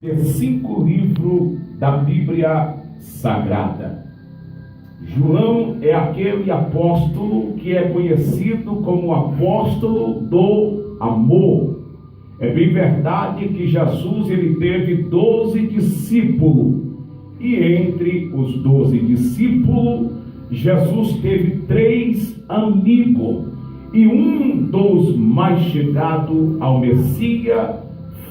5 livros da Bíblia Sagrada. João é aquele apóstolo que é conhecido como apóstolo do amor. É bem verdade que Jesus ele teve 12 discípulos, e entre os 12 discípulos, Jesus teve 3 amigos, e um dos mais chegados ao Messias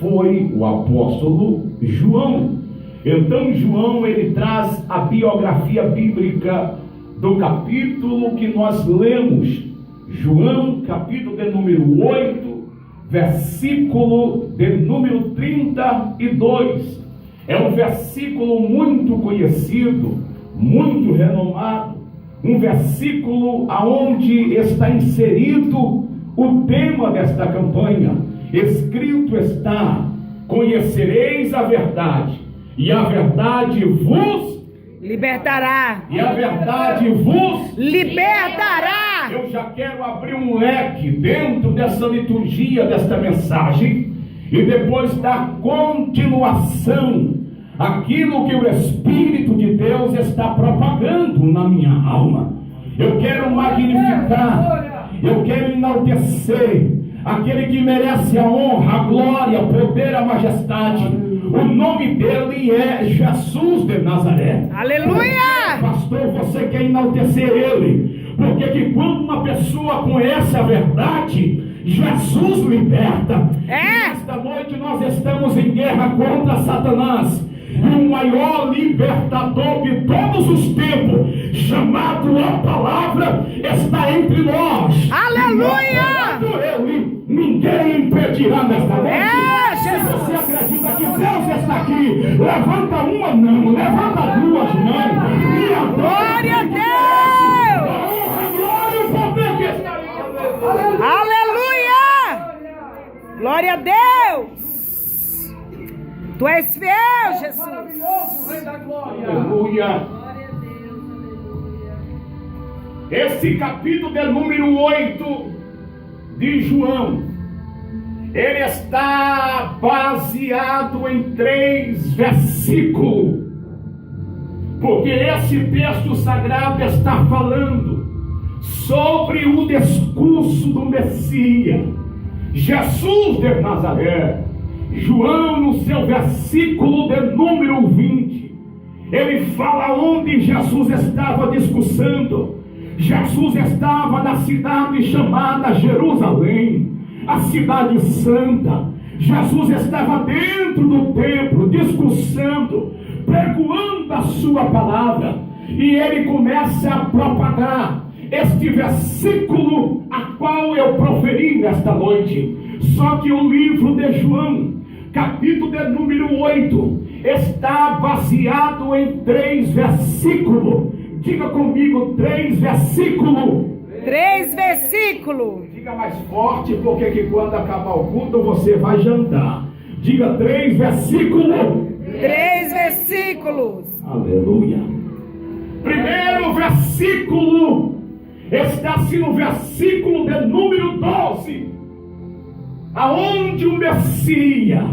foi o apóstolo João. Então João ele traz a biografia bíblica do capítulo que nós lemos, João capítulo de número 8, versículo de número 32. É um versículo muito conhecido, muito renomado, um versículo aonde está inserido o tema desta campanha. Escrito está: conhecereis a verdade, e a verdade vos libertará. E a verdade vos libertará. Eu já quero abrir um leque dentro dessa liturgia, desta mensagem, e depois dar continuação àquilo que o Espírito de Deus está propagando na minha alma. Eu quero magnificar, eu quero enaltecer aquele que merece a honra, a glória, o poder, a majestade. O nome dele é Jesus de Nazaré. Aleluia! Pastor, você quer enaltecer ele, porque que quando uma pessoa conhece a verdade, Jesus liberta. Esta noite nós estamos em guerra contra Satanás, e o maior libertador de todos os tempos, chamado a palavra, está entre nós. Aleluia! Ele, ninguém impedirá nesta noite. Se Jesus! você acredita que Deus está aqui, levanta uma mão, levanta duas mãos, e a Glória a Deus! a honra, a glória e o poder que está aí. Aleluia! Glória a Deus! Tu és fiel, Jesus. Aleluia. Esse capítulo de número 8 de João, ele está baseado em 3 versículos, porque esse texto sagrado está falando sobre o discurso do Messias, Jesus de Nazaré. João, no seu versículo de número 20, ele fala onde Jesus estava discursando. Jesus estava na cidade chamada Jerusalém, a cidade santa. Jesus estava dentro do templo, discursando, pregoando a sua palavra, e ele começa a propagar este versículo a qual eu proferi nesta noite. Só que o livro de João, capítulo de número 8, está baseado em 3 versículos. Diga comigo, 3 versículos. 3 versículos. Diga mais forte, porque que quando acabar o culto você vai jantar. Diga 3 versículos. 3 versículos. Aleluia. Primeiro versículo está-se no versículo de número 12, aonde o Messias,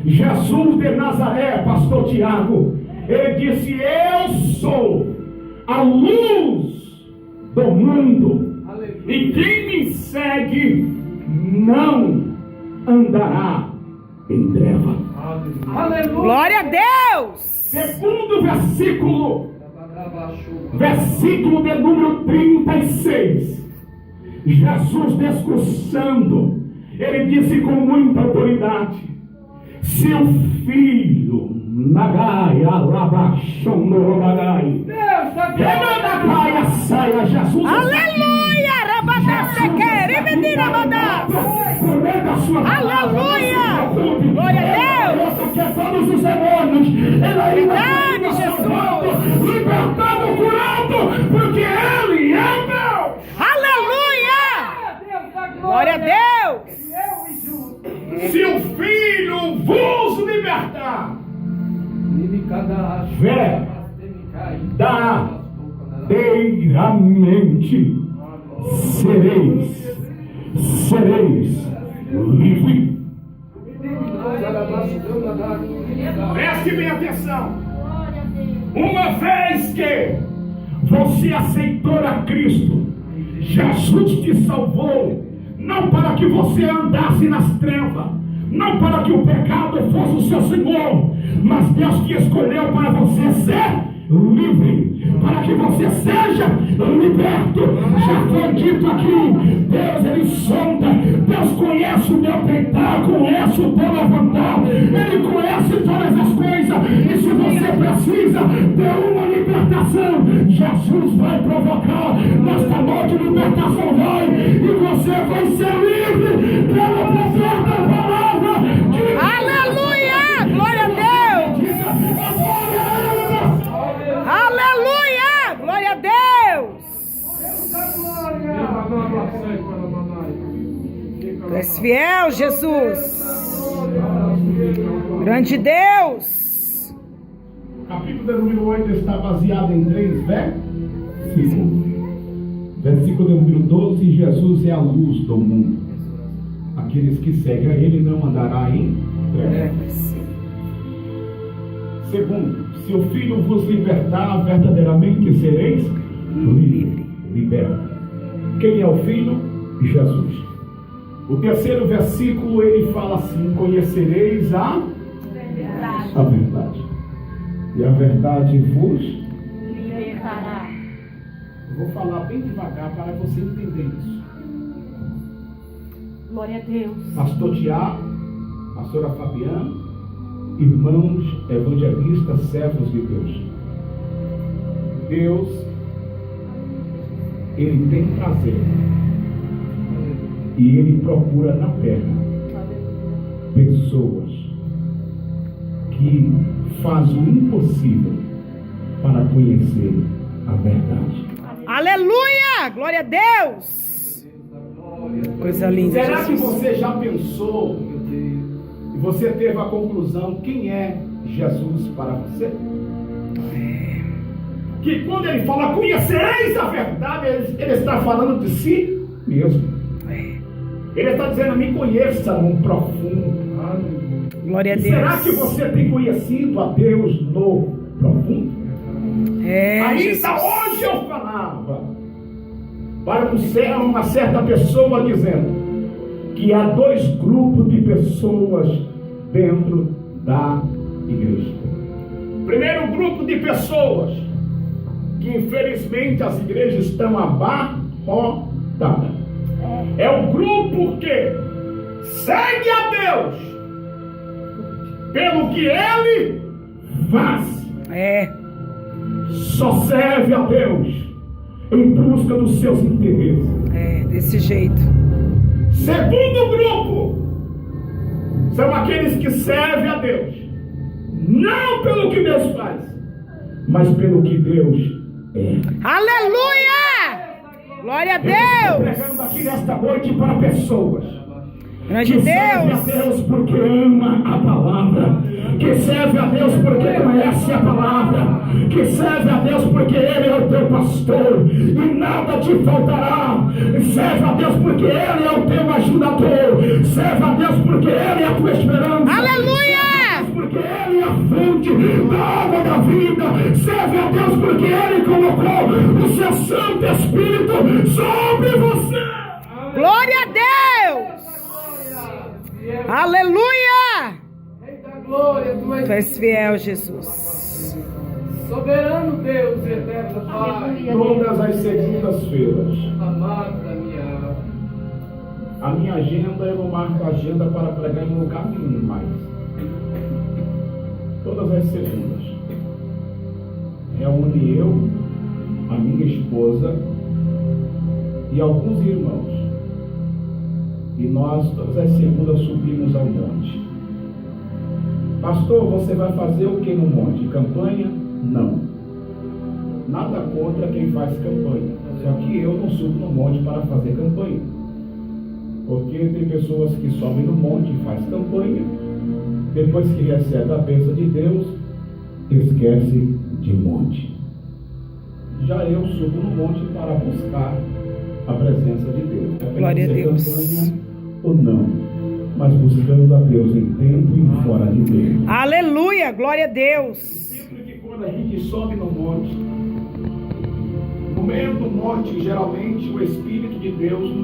Jesus de Nazaré, pastor Tiago, ele disse: eu sou a luz do mundo, e quem me segue não andará em treva. Glória a Deus! Segundo versículo de número 36, Jesus discursando, ele disse com muita autoridade: se o filho Nagai, Alabachonorobagai, Remandagaia saia, Jesus. Aleluia! Rabadasequer, menina mandar. Aleluia! Glória a Deus! Que todos os demônios, Verdade, Jesus! libertado, curado, porque ele é Deus. Aleluia! Glória a Deus! Se o filho vos libertar, verdadeiramente sereis livres. Preste bem atenção. Uma vez que você aceitou a Cristo, Jesus te salvou, não para que você andasse nas trevas, não para que o pecado fosse o seu senhor, mas Deus te escolheu para você ser livre, para que você seja liberto. Já foi dito aqui, Deus ele sonda, Deus conhece o meu deitar, conhece o teu levantar, Ele conhece todas as coisas, e se você precisa de uma libertação, Jesus vai provocar nesta noite. Libertação vai, e você vai ser livre pelo poder da palavra de Aleluia! Glória a Deus! Aleluia! Glória a Deus! Tu és fiel, Jesus. Grande Deus. O capítulo de número 8 está baseado em 3 versículos. Versículo de número 12: Jesus é a luz do mundo. Aqueles que seguem a Ele não andará em trevas. Segundo, se o Filho vos libertar, verdadeiramente sereis livres. Liberta. Quem é o Filho? Jesus. O terceiro versículo ele fala assim: conhecereis a verdade. E a verdade vos libertará. Eu vou falar bem devagar para você entender isso. Glória a Deus. Pastor Tiago, pastora Fabiana, irmãos evangelistas, servos de Deus. Deus, Ele tem prazer e Ele procura na terra pessoas que fazem o impossível para conhecer a verdade. Aleluia! Glória a Deus! Coisa linda. Será que Jesus. você já pensou e você teve a conclusão quem é Jesus para você? Que quando ele fala conhecereis a verdade, ele está falando de si mesmo. Ele está dizendo: me conheça no profundo. Glória a E Deus. será que você tem conhecido a Deus no profundo? Ainda Jesus. hoje eu falava para uma certa pessoa dizendo que há 2 grupos de pessoas dentro da igreja. Primeiro grupo de pessoas que infelizmente as igrejas estão abarrotadas. É o grupo que segue a Deus pelo que Ele faz. Só serve a Deus em busca dos seus interesses. Desse jeito. Segundo grupo são aqueles que servem a Deus não pelo que Deus faz, mas pelo que Deus é. Aleluia! Glória a Eu estou Deus! pregando aqui nesta noite para pessoas Grande que serve a Deus! Deus porque ama a palavra, que serve a Deus porque conhece a palavra, que serve a Deus porque Ele é o teu pastor e nada te faltará. Serve a Deus porque Ele é o teu ajudador. Serve a Deus porque Ele é a tua esperança. Aleluia! Porque Ele é a fonte da água da vida. Serve a Deus porque Ele colocou o seu Santo Espírito sobre você. Glória a Deus! Aleluia! Glória, Tu és fiel, Jesus. soberano Deus, eterno Pai, Todas as segundas-feiras, amado da minha alma. a minha agenda, eu não marco a agenda para pregar em lugar nenhum mais. Todas as segundas, reúne eu, a minha esposa e alguns irmãos. E nós, todas as segundas, subimos ao monte. Pastor, você vai fazer o que no monte? Campanha? Não. Nada contra quem faz campanha. Só que eu não subo no monte para fazer campanha. Porque tem pessoas que sobem no monte e fazem campanha. Depois que recebe a bênção de Deus, esquece de monte. Já eu subo no monte para buscar a presença de Deus. Glória a Deus. Campanha ou não. mas buscando a Deus em tempo e fora de tempo. Aleluia, glória a Deus. Sempre que quando a gente sobe no monte, no meio do monte, geralmente o Espírito de Deus nos